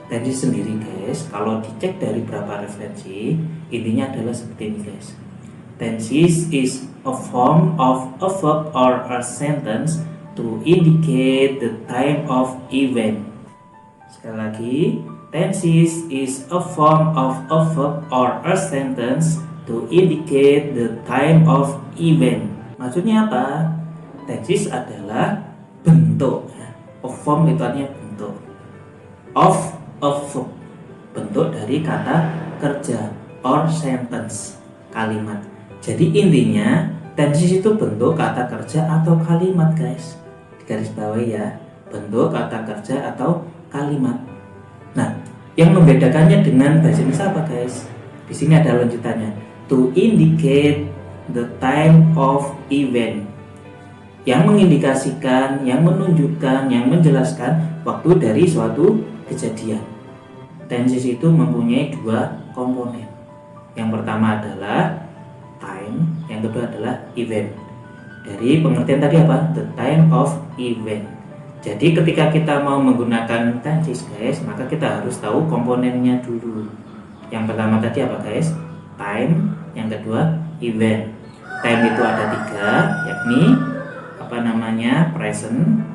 Tenses sendiri guys, kalau dicek dari beberapa referensi, intinya adalah seperti ini guys. Tenses is a form of a verb or a sentence to indicate the time of event. Sekali lagi, tenses is a form of a verb or a sentence to indicate the time of event. Maksudnya apa? Tenses adalah bentuk. A form itu artinya bentuk. Of a verb, bentuk dari kata kerja, or sentence, kalimat. Jadi intinya tenses itu bentuk kata kerja atau kalimat guys. Di garis bawah ya, bentuk kata kerja atau kalimat. Nah, yang membedakannya dengan bahasa Indonesia apa guys? Di sini ada lanjutannya. To indicate the time of event. Yang mengindikasikan, yang menunjukkan, yang menjelaskan waktu dari suatu kejadian. Tenses itu mempunyai dua komponen. Yang pertama adalah time, yang kedua adalah event. Dari pengertian tadi apa? The time of event. Jadi ketika kita mau menggunakan tenses guys, maka kita harus tahu komponennya dulu. Yang pertama tadi apa guys? Time. Yang kedua event. Time itu ada tiga, yakni present,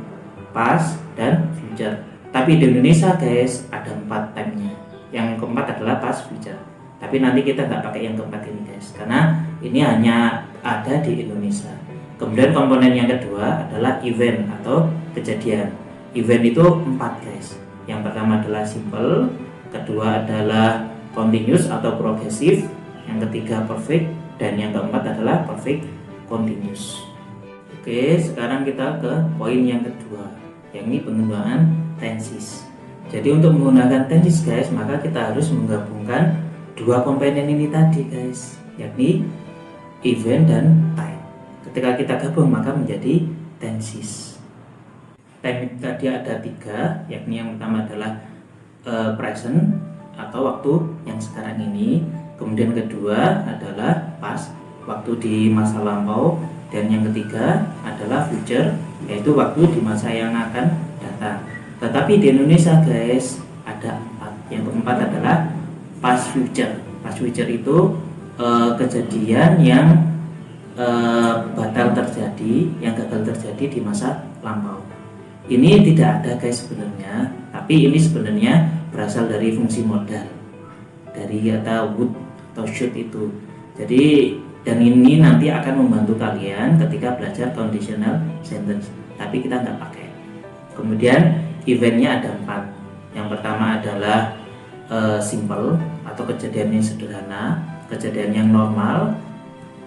past, dan future. Tapi di Indonesia guys ada 4 time-nya. Yang keempat adalah past, future. Tapi nanti kita nggak pakai yang keempat ini guys, karena ini hanya ada di Indonesia. Kemudian komponen yang kedua adalah event atau kejadian. Event itu 4 guys. Yang pertama adalah simple, kedua adalah continuous atau progressive, yang ketiga perfect, dan yang keempat adalah perfect continuous. Oke, sekarang kita ke poin yang kedua, yakni penggunaan tenses. Jadi untuk menggunakan tenses guys, maka kita harus menggabungkan dua komponen ini tadi guys, yakni event dan time. Ketika kita gabung maka menjadi tenses. Time tadi ada 3, yakni yang pertama adalah present atau waktu yang sekarang ini. Kemudian kedua adalah past, waktu di masa lampau. Dan yang ketiga adalah future, yaitu waktu di masa yang akan datang. Tetapi di Indonesia guys ada 4. Yang keempat adalah past future. Past future itu kejadian yang batal terjadi, yang gagal terjadi di masa lampau. Ini tidak ada guys sebenarnya, tapi ini sebenarnya berasal dari fungsi modal dari kata would atau should itu. Jadi dan ini nanti akan membantu kalian ketika belajar conditional sentence, tapi kita nggak pakai. Kemudian eventnya ada 4. Yang pertama adalah simple atau kejadian yang sederhana, kejadian yang normal.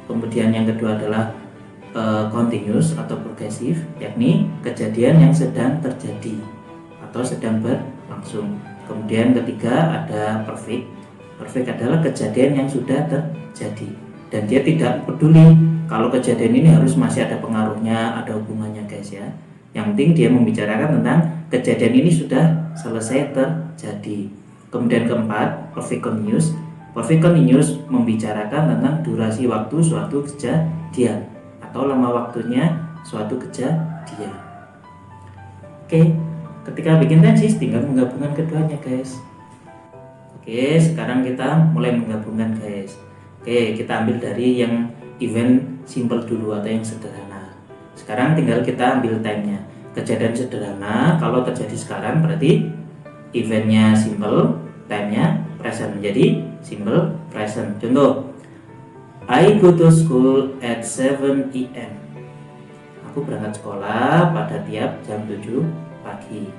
Kemudian yang kedua adalah continuous atau progressive, yakni kejadian yang sedang terjadi atau sedang berlangsung. Kemudian ketiga ada perfect. Perfect adalah kejadian yang sudah terjadi dan dia tidak peduli kalau kejadian ini harus masih ada pengaruhnya, ada hubungannya guys ya. Yang penting dia membicarakan tentang kejadian ini sudah selesai terjadi. Kemudian keempat, perfect continuous. Perfect continuous membicarakan tentang durasi waktu suatu kejadian atau lama waktunya suatu kejadian. Oke, ketika bikin tenses tinggal menggabungkan keduanya guys. Oke, sekarang kita mulai menggabungkan guys. Oke, kita ambil dari yang event simple dulu atau yang sederhana. Sekarang tinggal kita ambil time-nya. Kejadian sederhana kalau terjadi sekarang berarti eventnya simple, time-nya present, menjadi simple present. Contoh, I go to school at 7 AM. Aku berangkat sekolah pada tiap jam 7 pagi.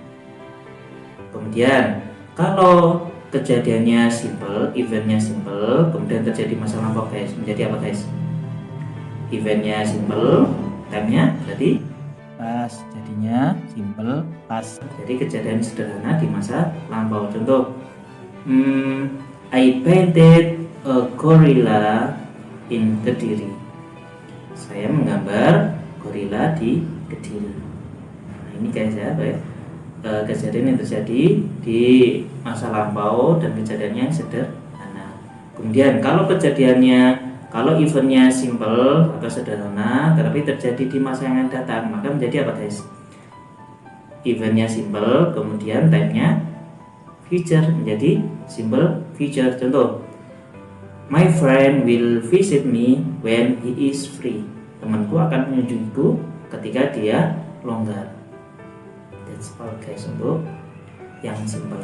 Kemudian kalau kejadiannya simple, eventnya simple, kemudian terjadi masa lampau guys, menjadi apa guys? Eventnya simple, time-nya berarti past, jadinya simple past. Jadi kejadian sederhana di masa lampau. Contoh, I painted a gorilla in Kediri. Saya menggambar gorila di Kediri. Nah, ini guys ya, baik. Kejadian yang terjadi di masa lampau dan kejadiannya sederhana. Kemudian kalau eventnya simple atau sederhana tetapi terjadi di masa yang akan datang, maka menjadi apa guys? Eventnya simple, kemudian time-nya future menjadi simple future. Contoh, my friend will visit me when he is free. Temanku akan mengunjungiku ketika dia longgar. That's all guys untuk yang simple.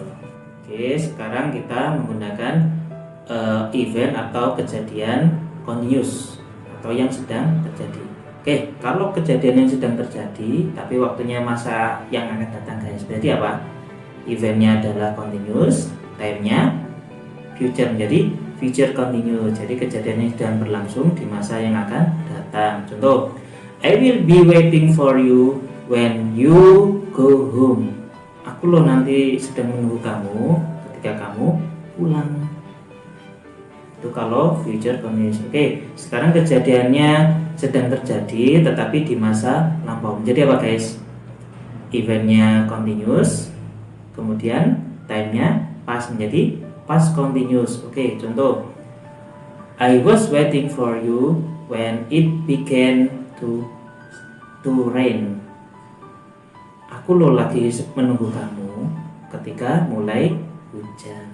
Oke, sekarang kita menggunakan event atau kejadian continuous atau yang sedang terjadi. Oke, kalau kejadian yang sedang terjadi tapi waktunya masa yang akan datang guys, berarti apa? Eventnya adalah continuous, time-nya future menjadi future continuous. Jadi kejadian yang sedang berlangsung di masa yang akan datang. Contoh, I will be waiting for you when you go home. Aku loh nanti sedang menunggu kamu ketika kamu pulang. Itu kalau future continuous. Oke, sekarang kejadiannya sedang terjadi tetapi di masa lampau. Jadi apa guys? Eventnya continuous, kemudian time-nya past menjadi past continuous. Oke, contoh, I was waiting for you when it began to rain. Aku loh lagi menunggu kamu ketika mulai hujan.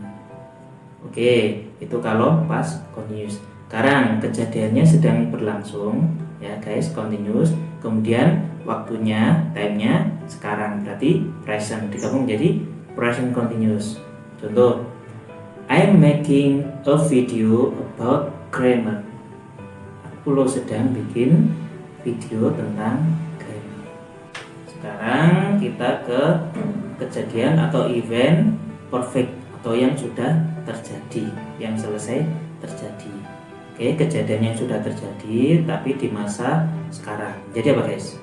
Oke, itu kalau past continuous. Sekarang kejadiannya sedang berlangsung ya guys, continuous. Kemudian waktunya, time-nya sekarang, berarti present, digabung menjadi present continuous. Contoh, I'm making a video about grammar. Aku loh sedang bikin video tentang grammar. Sekarang kita ke kejadian atau event perfect atau yang sudah terjadi, yang selesai terjadi. Oke, kejadian yang sudah terjadi tapi di masa sekarang. Jadi apa guys?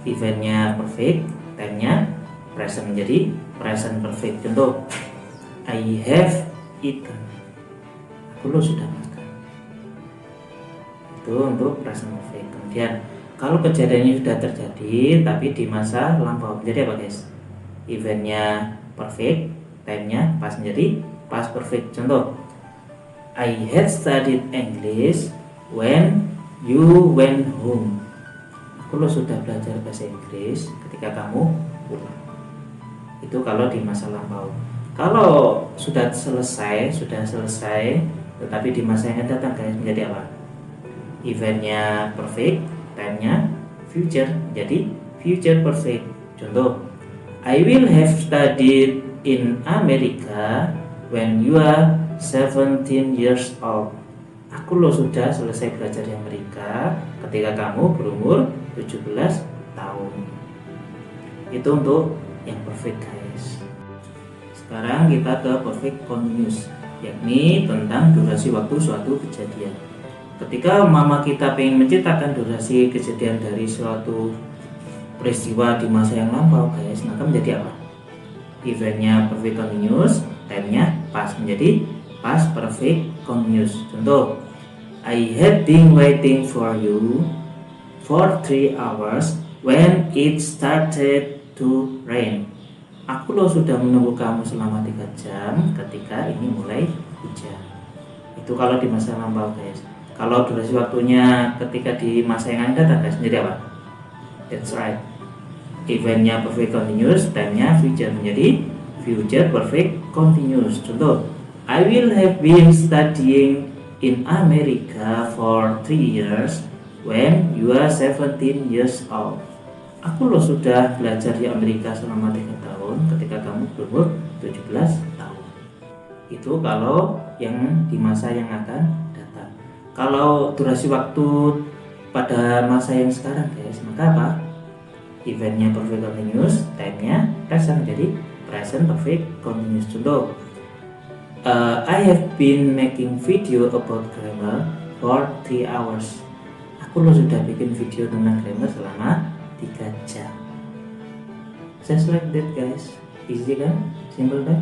Eventnya perfect, time-nya present menjadi present perfect. Contoh, I have eaten. Aku loh sudah makan. Itu untuk present perfect. Kemudian kalau kejadiannya sudah terjadi tapi di masa lampau, jadi apa guys? Eventnya perfect, time-nya past menjadi past perfect. Contoh, I had studied English when you went home. Aku loh sudah belajar bahasa Inggris ketika kamu pulang. Itu kalau di masa lampau. Kalau sudah selesai tetapi di masa yang akan datang guys, menjadi apa? Eventnya perfect, time-nya future, jadi future perfect. Contoh, I will have studied in America when you are 17 years old. Aku loh sudah selesai belajar di Amerika ketika kamu berumur 17 tahun. Itu untuk yang perfect guys. Sekarang kita ke perfect continuous, yakni tentang durasi waktu suatu kejadian. Ketika mama kita ingin menceritakan durasi kejadian dari suatu peristiwa di masa yang lampau guys, maka menjadi apa? Eventnya perfect continuous, time-nya past menjadi past perfect continuous. Contoh, I had been waiting for you for 3 hours when it started to rain. Aku loh sudah menunggu kamu selama 3 jam ketika ini mulai hujan. Itu kalau di masa lampau guys. Kalau durasi waktunya ketika di masa yang akan datang guys, menjadi apa? That's right. Eventnya perfect continuous, time-nya future menjadi future perfect continuous. Contoh, I will have been studying in America for 3 years when you are 17 years old. Aku loh sudah belajar di Amerika selama 3 tahun ketika kamu berumur 17 tahun. Itu kalau yang di masa yang akan datang. Kalau durasi waktu pada masa yang sekarang guys, maka apa? Eventnya perfect continuous, time-nya present, jadi present perfect continuous. Contoh, I have been making video about grammar for 3 hours. Aku loh sudah bikin video tentang grammar selama 3 jam. Just like that guys. Easy kan? Simple kan?